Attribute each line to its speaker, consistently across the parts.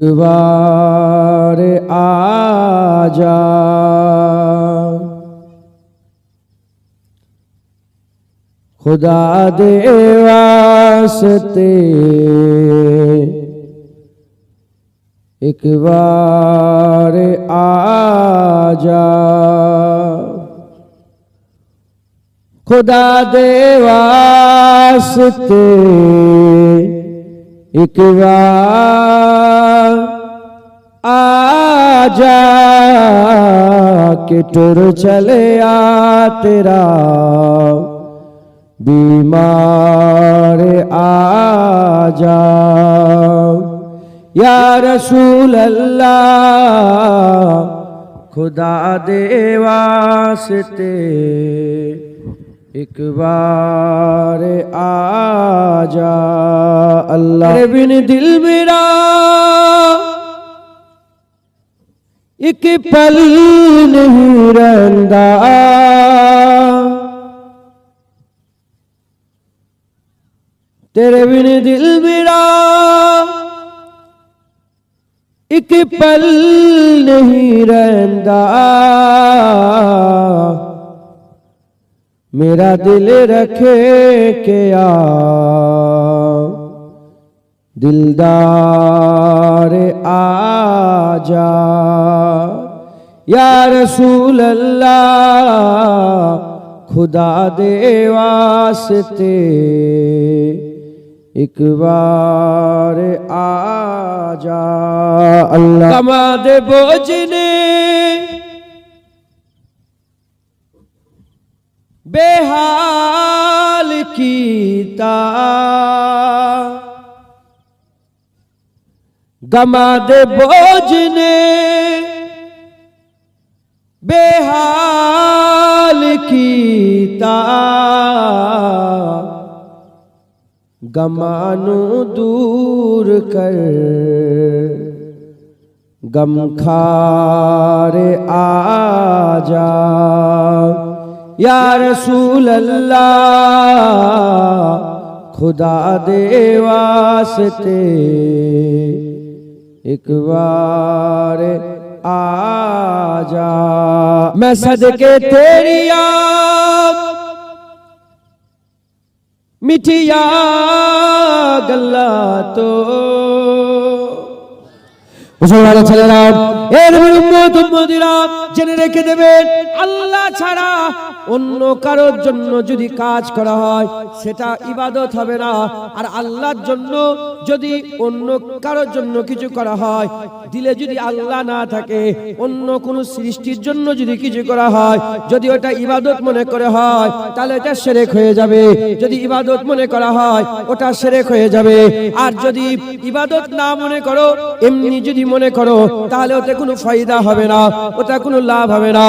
Speaker 1: बार आजा खुदा दे वास्ते एक बार आजा खुदा दे वास्ते एक बार आजा के टुर चले आ तेरा बीमार आजा या रसूल अल्लाह खुदा दे वास्ते एक बार आजा अल्लाह तेरे बिन दिल मेरा एक पल नहीं रहंदा तेरे बिन दिल मेरा एक पल नहीं रहंदा मेरा दिल रखे क्या दिलदार आजा या रसूल अल्लाह खुदा दे वास्ते एक बार आजा अल्लाह कमा दे बोझने बेहाल कीता गमा दे बोझ ने बेहाल कीता गमानू दूर कर गम खार आजा या रसूल अल्लाह खुदा दे वास्ते एक बार आजा मैं सदके तेरी मिठिया गल्ला तो मुसलमान ছেলেরা এর উম্মত উম্মতিরা জেনে রেখে দেবেন আল্লাহ ছাড়া অন্য কারোর জন্য যদি কাজ করা হয় সেটা ইবাদত হবে না আর আল্লাহর জন্য যদি অন্য কারোর জন্য কিছু করা হয় দিলে যদি আল্লাহ না থাকে অন্য কোনো সৃষ্টির জন্য যদি কিছু করা হয় যদি ওটা ইবাদত মনে করে হয় তাহলে এটা শিরক হয়ে যাবে যদি ইবাদত মনে করা হয় ওটা শিরক হয়ে যাবে আর যদি ইবাদত না মনে করো এমনি যদি মনে করো তাহলে ওতে কোনো ফায়দা হবে না ওটা কোনো লাভ হবে না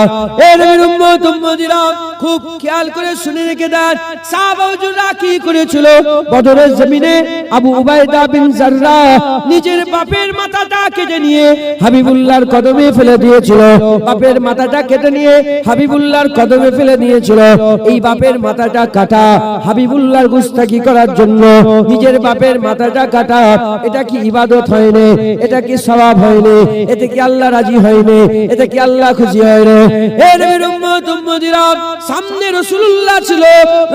Speaker 1: এর নবীর উম্মত উম্মতিরা খুব খেয়াল করে শুনে রেখে দেন সাহাবাউজুরা কি করেছিল বদরের জমিনে আবু উবাইদা বিন জাররাহ নিজের বাপের মাথাটা কেটে নিয়ে হাবিবুল্লাহর কদমে ফেলে দিয়েছিল বাপের মাথাটা কেটে নিয়ে হাবিবুল্লাহর কদমে ফেলে দিয়েছিল এই বাপের মাথাটা কাটা হাবিবুল্লাহর গুস্তাখি করার জন্য নিজের বাপের মাথাটা কাটা এটা কি ইবাদত হয়নি এটা কি সওয়াব হয়নি এতে কি আল্লাহ রাজি হয়নি এতে কি আল্লাহ খুশি হয়নি হে নবীর উম্মত উম্মতিরা সামনে রাসূলুল্লাহ ছিল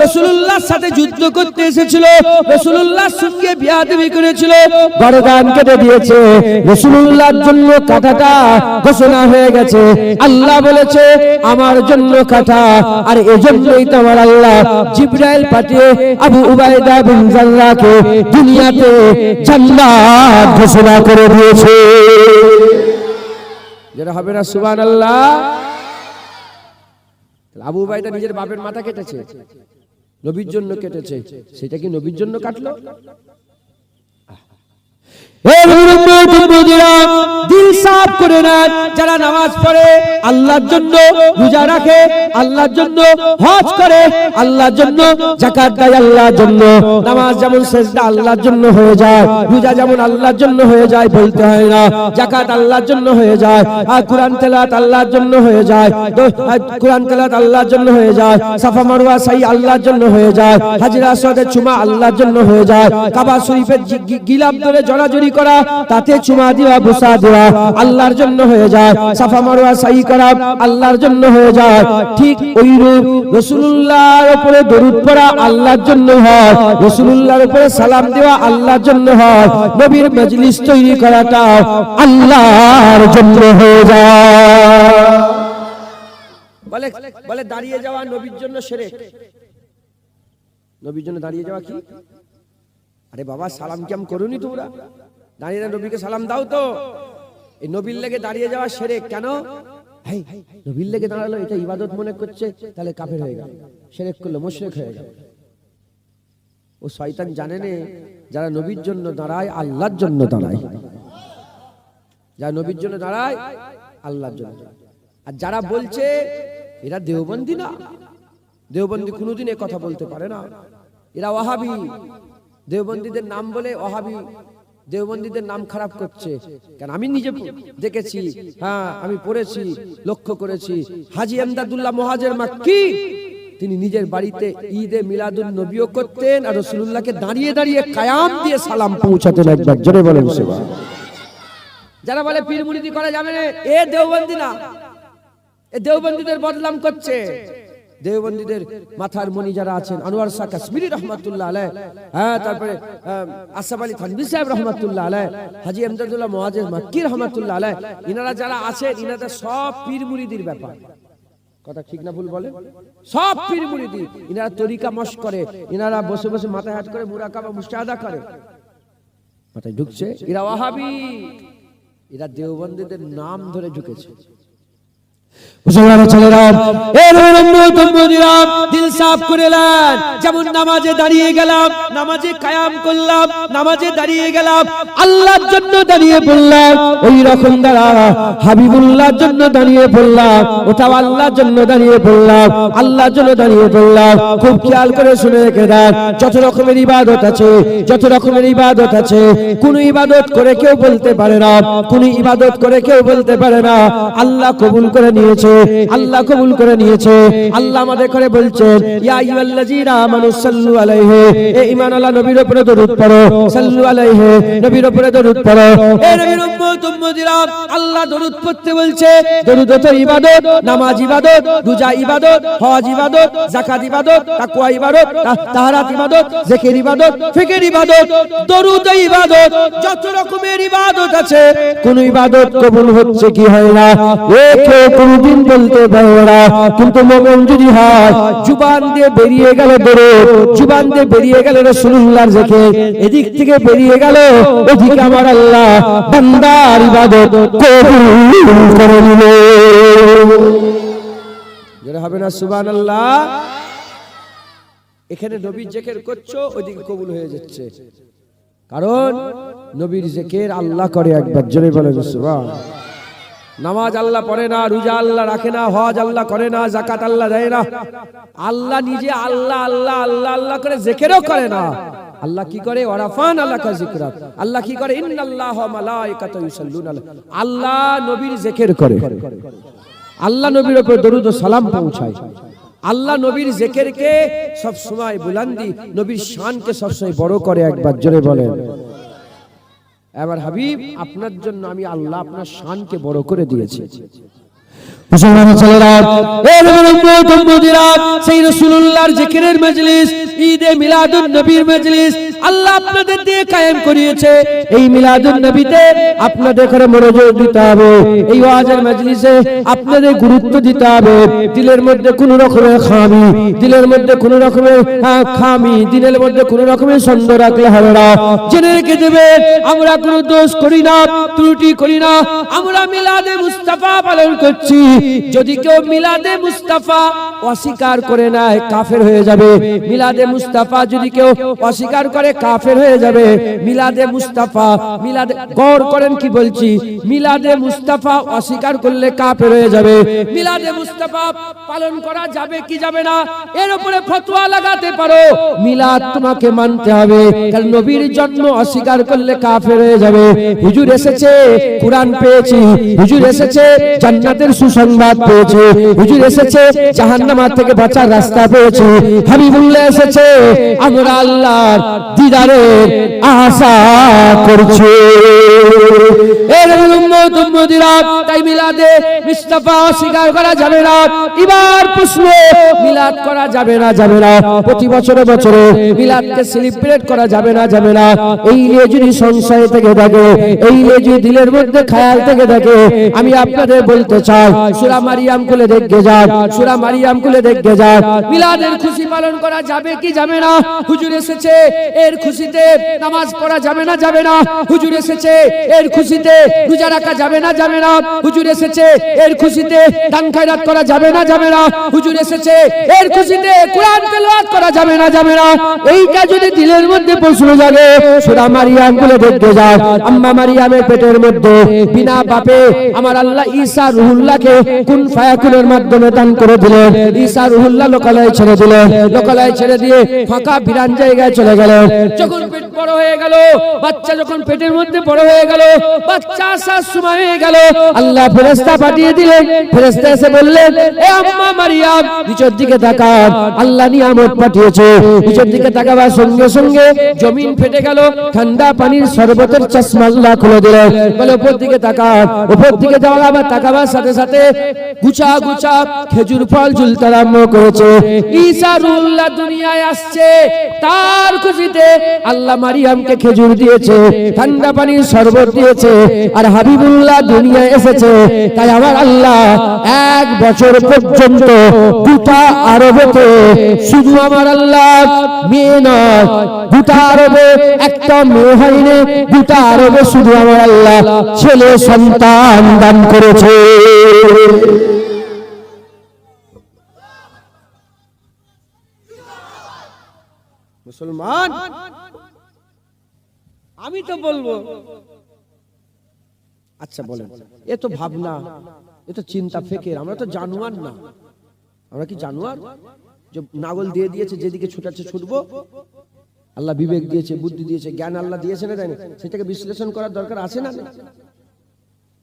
Speaker 1: রাসূলুল্লাহর সাথে যুদ্ধ করতে এসেছিল রাসূলুল্লাহর সঙ্গে বিয়াদবি করেছিল গর্দান কেটে দিয়েছে রাসূলুল্লাহর জন্য কাটাটা ঘোষণা হয়ে গেছে আল্লাহ বলেছে আমার জন্য কাটা আর এজন্যই তো আমার আল্লাহ জিবরাইল পাঠিয়ে আবু উবাইদা বিন জাররাহকে দুনিয়াতে জান্নাত ঘোষণা করে দিয়েছে যারা হবে না সুবহানাল্লাহ আবু উবাইদা নিজের বাপের মাথা কেটেছে নবীর জন্য কেটেছে সেটা কি নবীর জন্য কাটলো দিল সাফ করে নেন, যারা নামাজ পড়ে আল্লাহর জন্য, রোজা রাখে আল্লাহর জন্য, হজ করে আল্লাহর জন্য, যাকাত দেয় আল্লাহর জন্য। নামাজ যেমন সেজদা আল্লাহর জন্য হয়ে যায়, রোজা যেমন আল্লাহর জন্য হয়ে যায়, বলতে হয় না, যাকাত আল্লাহর জন্য হয়ে যায়, আর কুরআন তেলাওয়াত আল্লাহর জন্য হয়ে যায়, কুরআন তেলাওয়াত আল্লাহর জন্য হয়ে যায়, সাফা মারওয়া সাই আল্লাহর জন্য হয়ে যায়, হাজরা আসওয়াদের চুমা আল্লাহর জন্য হয়ে যায়, কাবা শরীফের গিলাফ ধরে জড়াজড়ি করা, তাতে চুমা দেওয়া বুসা দেওয়া আল্লাহর জন্য হয়ে যায়, সাফা মারওয়া সাই করা আল্লাহর জন্য হয়ে যায়। ঠিক ওইরূপ রাসূলুল্লাহর উপরে দরুদ পড়া আল্লাহর জন্য হয়, রাসূলুল্লাহর উপরে সালাম দেওয়া আল্লাহর জন্য হয়, নবীর মজলিস তৈরি করাটা আল্লাহর জন্য হয়ে যায়। বলে বলে দাঁড়িয়ে যাওয়া নবীর জন্য শিরক। নবীর জন্য দাঁড়িয়ে যাওয়া কি? আরে বাবা, সালাম কেমন করুনি তোমরা? দাঁড়িয়ে নবীকে সালাম দাও তো। এই নবীর লেগে দাঁড়িয়ে যাওয়া শিরক কেন? নবীর লেগে দাঁড়ালো, এটা ইবাদত মনে করছে, তাহলে কাফের হয়ে গেল, শিরক করলো, মুশরিক হয়ে গেল। ও শয়তান জানে না, যারা নবীর জন্য দাঁড়ায় আল্লাহর জন্য দাঁড়ায়, যারা নবীর জন্য দাঁড়ায় আল্লাহর জন্য। আর যারা বলছে এরা দেওবন্দি না, দেওবন্দি কোনোদিন এ কথা বলতে পারে না, এরা ওয়াহাবি। দেওবন্দীদের নাম বলে ওয়াহাবি, দেওবন্দীদের নাম খারাপ করছে। কেন? আমি নিজে দেখেছি, হ্যাঁ আমি পড়েছি, লক্ষ্য করেছি। হাজী এমদাদুল্লাহ মুহাজির মাক্কি তিনি নিজের বাড়িতে ঈদে মিলাদুন নবীও করতেন, আর রাসূলুল্লাহকে দাঁড়িয়ে দাঁড়িয়ে কায়াম দিয়ে সালাম পৌঁছাতেন। একবার জোরে বলেন সুবহান। যারা বলে পীর মুরিদি করা যাবে না, এ দেওবন্দি না, এ দেওবন্দীদের বদনাম করছে। দেওবন্দীদের মাথার মণি যারা আছেন, আনোয়ার শাহ কাশ্মীরি রহমাতুল্লাহ আলাইহ, হ্যাঁ তারপরে আসাফ আলী থানভী সাহেব রহমাতুল্লাহ আলাইহ, হাজী এমদাদুল্লাহ মুহাজির মাক্কি রহমাতুল্লাহ আলাইহ, ইনারা যারা আছেন ইনাদের সব পীর মুরিদির ব্যাপার। কথা ঠিক না ভুল বলে? সব পীর মুরিদি। ইনারা তরিকা মশক করে, ইনারা বসে বসে মাথায় হাত করে মুরাকাবা মুশাহাদা করে, মাথায় ঢুকছে। এরা ওয়াহাবি, এরা দেওবন্দীদের নাম ধরে ঢুকেছে। দিল সাফ করে নেন। যেমন নামাজে দাঁড়িয়ে গেলাম, নামাজে কায়াম করলাম, নামাজে দাঁড়িয়ে গেলাম, আল্লাহর জন্য দাঁড়িয়ে পড়লাম, ওই রকম দাঁড়া হাবিবুল্লাহর জন্য দাঁড়িয়ে পড়লাম, ওটাও আল্লাহর জন্য দাঁড়িয়ে পড়লাম, আল্লাহর জন্য দাঁড়িয়ে পড়লাম। খুব খেয়াল করে শুনে রেখে দেন, যত রকমের ইবাদত আছে, যত রকমের ইবাদত আছে, কোন ইবাদত করে কেউ বলতে পারে না, কোন ইবাদত করে কেউ বলতে পারে না আল্লাহ কবুল করে নিয়েছে, আল্লাহ কবুল করে নিয়েছে। আল্লাহ আমাদের করে বলছেন, ইয়া আইয়ুহাল্লাযীনা আমানু সাল্লু আলাইহি, এ ঈমানওয়ালা নবীর উপরে দরুদ পড়ো, সাল্লু আলাইহি, নবীর উপরে দরুদ পড়ো। এ নবীর উম্মত উম্মতিরা, আল্লাহ দরুদ পড়তে বলছে। দরুদ তো ইবাদত, নামাজ ইবাদত, রোজা ইবাদত, হজ ইবাদত, যাকাত ইবাদত, তাকওয়া ইবাদত, তাহারাত ইবাদত, জিকির ইবাদত, ফিকির ইবাদত, দরুদ ইবাদত। যত রকমের ইবাদত আছে, কোন ইবাদত কবুল হচ্ছে কি হয় না একে কোনদিন বলতে পারে না। কিন্তু মুমিন যদি হয়, জুবান দিয়ে বেরিয়ে গেল দরুদ, জুবান দিয়ে বেরিয়ে গেল রাসূলুল্লাহর জিকির, এদিক থেকে বেরিয়ে গেল ওদিকে আমার আল্লাহ বান্দার ইবাদত কবুল করে নিল। যারা হবে না সুবহানাল্লাহ। এখানে নবীর জিকির করছো, ওইদিকে কবুল হয়ে যাচ্ছে, কারণ নবীর জিকির আল্লাহ করে। একবার জোরে বলেন সুবহানাল্লাহ। নামাজ আল্লাহ পড়ে না, রোজা আল্লাহ রাখে না, হজ আল্লাহ করে না, যাকাত আল্লাহ দেয় না। আল্লাহ নিজে আল্লাহ আল্লাহ আল্লাহ আল্লাহ করে জিকিরও করে না। আল্লাহ কি করে? ওয়ারাফান আলাকা যিকরাক। আল্লাহ কি করে? ইন্নাল্লাহা ওয়া মালাইকাতাহু ইউসাল্লুনা আলাইহি। আল্লাহ নবীর জিকির করে, আল্লাহ নবীর উপর দরুদ ও সালাম পৌঁছায়। আল্লাহ নবীর জিকিরকে সব সময় বুলন্দি, নবীর শানকে সব সময় বড় করে। একবার জোরে বলেন। এবার হাবিব, আপনার জন্য আমি আল্লাহ আপনার শানকে বড় করে দিয়েছি। মুসলমান ছেলেরা, এই উম্মত উম্মতিরা, সেই রাসূলুল্লাহর জিকিরের মজলিস, ঈদে মিলাদুন নবীর মজলিস আল্লাহ আপনাদের দিয়ে কায়েম করিয়েছে। এই মিলাদুন নবীতে আপনাদের করে মনোযোগ দিতে হবে, এই ওয়াজের মজলিসে আপনাদের গুরুত্ব দিতে হবে। দিলের মধ্যে কোন রকমের খামি, দিলের মধ্যে কোন রকমের খামি, দিলের মধ্যে কোন রকমের সন্দেহ রাখলে হবে না। জেনে রেখে দেবেন, আমরা কোনো দোষ করি না, ত্রুটি করি না, আমরা মিলাদে মুস্তাফা পালন করছি। যদি কেউ মিলাদে মুস্তাফা অস্বীকার করে নেয়, কাফের হয়ে যাবে। মিলাদে মুস্তাফা যদি কেউ অস্বীকার করে, কাফের হয়ে যাবে। মিলাদে মুস্তাফা, মিলাদে গৌর করেন কি বলছি, মিলাদে মুস্তাফা অস্বীকার করলে কাফের হয়ে যাবে। মিলাদে মুস্তাফা পালন করা যাবে কি যাবে না, এর উপরে ফতোয়া লাগাতে পারো। মিলাদ তোমাকে মানতে হবে, কারণ নবীর জন্ম অস্বীকার করলে কাফের হয়ে যাবে। হুজুর এসেছে, কোরআন পেয়েছি, হুজুর এসেছে, জান্নাতের সুসংবাদ পেয়েছি, হুজুর এসেছে, জাহান্নাম থেকে বাঁচার রাস্তা পেয়েছি, হাবিবুল্লাহ এসেছে, আমরা আল্লাহর দিদারের আশা করছি। এর উম্মত উম্মতিরা, তাই মিলাদে মুস্তাফা অস্বীকার করা যাবে না। এবার প্রশ্ন, মিলাদ করা যাবে না যাবে না, প্রতি বছরে বছরে মিলাদকে সেলিব্রেট করা যাবে না যাবে না, এই নিয়ে যদি সংশয় থেকে থাকে, এই নিয়ে যদি দিলের মধ্যে খেয়াল থেকে থাকে, আমি আপনাদের বলতে চাই, সূরা মারিয়াম খুলে দেখে যান, সূরা মারিয়াম খুলে দেখে যান। মিলাদের খুশি পালন করা যাবে কি যাবে না? হুজুর এসেছে, এর খুশিতে নামাজ পড়া যাবে না যাবে না? হুজুর এসেছে, এর খুশিতে রোজা রাখা যাবে না যাবে না? হুজুর এসেছে, এর খুশিতে দান খয়রাত করা যাবে না যাবে না? হুজুর এসেছে, এর খুশিতে কোরআন তেলাওয়াত করা যাবে না যাবে না? এইটা যদি দিলের মধ্যে প্রশ্ন জাগে, সূরা মারিয়াম খুলে দেখে যান। আম্মা মারিয়ামের পেটের মধ্যে বিনা বাপে আমার আল্লাহ ঈসা রুহুল্লাহকে কুন ফায়াকুনের মাধ্যমে দান করে দিলেন। ঈসা রুহুল্লাহ লোকালয়ে ছেড়ে দিলেন, লোকালয়ে ছেড়ে দিয়ে ফাঁকা বিরান জায়গায় চলে গেলেন। যখন পেট বড় হয়ে গেল, বাচ্চা যখন পেটের মধ্যে বড় হয়ে গেল, বাচ্চা আসার সময় হয়ে গেল, আল্লাহ ফেরেশতা পাঠিয়ে দিলেন। ফেরেশতা এসে বললেন, এ আম্মা মারিয়াম, নিচের দিকে তাকান, আল্লাহ নিয়ামত পাঠিয়েছে। নিচের দিকে তাকাবার সঙ্গে সঙ্গে জমিন ফেটে গেল, ঠান্ডা পানির শরবতের চশমা আল্লাহ খুলে দিলেন। বলে উপর দিকে তাকান, উপর দিকে যাওয়ার তাকাবার সাথে সাথে গুছা গুছা খেজুর ফল ঝুলতে আরম্ভ করেছে। ঈসা রুহুল্লাহ দুনিয়ায় আসছে, তার খুশিতে আল্লাহ মারিয়ামকে খেজুর দিয়েছে, ঠান্ডা পানির শরবত দিয়েছে, আর হাবিবুল্লাহ দুনিয়ায় এসেছে। তাই আমার আল্লাহ 1 বছর পর্যন্ত গোটা আরবেতে শুধু আমার আল্লাহ মেয়ে নয়, গোটা আরবে একটা মেয়ে হয়নি, গোটা আরবে শুধু আমার আল্লাহ ছেলে সন্তান দান করেছে। মুসলমান, আমি তো বলবো, আচ্ছা বলেন, এ তো ভাবনা, এ তো চিন্তা ফেকের, আমরা তো জানোয়ার না। আমরা কি জানোয়ার যে নাগল দিয়ে দিয়েছে, যেদিকে ছুটাচ্ছে ছুটবো? আল্লাহ বিবেক দিয়েছে, বুদ্ধি দিয়েছে, জ্ঞান আল্লাহ দিয়েছে না, দেয়নি? সেটাকে বিশ্লেষণ করার দরকার আছে না?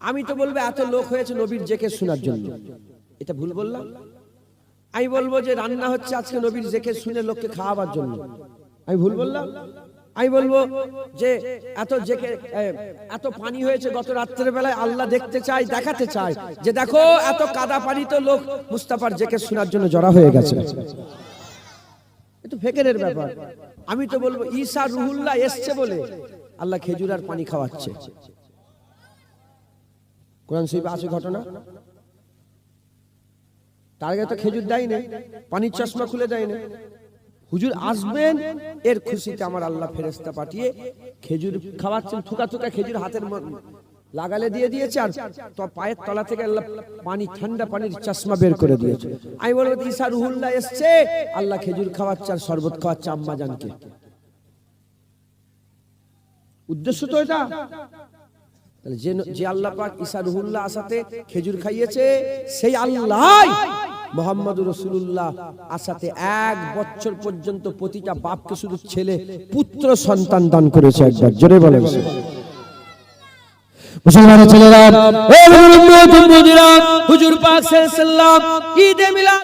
Speaker 1: আমি তো বলবো, এত লোক হয়েছে নবীর জেকের শোনার জন্য, এটা ভুল বললাম? আমি বলবো যে রান্না হচ্ছে আজকে নবীর জেকের শুনে লোককে খাওয়াবার জন্য, আমি ভুল বললাম? আমি বলবো যে এত পানি হয়েছে গত রাত্রের বেলায়, আল্লাহ দেখতে চাই, দেখাতে চাই যে দেখো এত কাদা পানি তো লোক মুস্তাফার জেকের শোনার জন্য জড়া হয়ে গেছে। এটা ফেকেরের ব্যাপার। আমি তো বলবো ঈসা রুহুল্লাহ এসছে বলে আল্লাহ খেজুর আর পানি খাওয়াচ্ছে। কোরআন শরীফে আছে ঘটনা, তার আগে তো খেজুর দেয় না, পানির চশমা খুলে দেয় না। হুজুর আসবেন, এর খুশিতে আমার আল্লাহ ফেরেশতা পাঠিয়ে খেজুর খাওয়াচ্ছেন। থুকা থুকা খেজুর হাতের লাগালে দিয়ে দিয়েছে, আর তো পায়ের তলা থেকে আল্লাহ পানি, ঠান্ডা পানির চশমা বের করে দিয়েছে। আমি বলবো ঈসা রুহুল্লাহ এসছে, আল্লাহ খেজুর খাওয়াচ্ছে আর শরবত খাওয়াচ্ছে আম্মা জানকে। উদ্দেশ্য তো এটা। তাহলে যে আল্লাহ পাক ঈসা রুহুল্লাহ আসাতে খেজুর খাইয়েছে, সেই আল্লাহ মুহাম্মদুর রাসূলুল্লাহ আসাতে 1 বছর পর্যন্ত প্রতিটা বাপকে শুধু ছেলে পুত্র সন্তান দান করেছে। একবার জোরে বলেন মুসলমানের ছেলেরা, হুজুর পাক সাল্লাল্লাহু আলাইহি ওয়াসাল্লাম ঈদে মিলাদ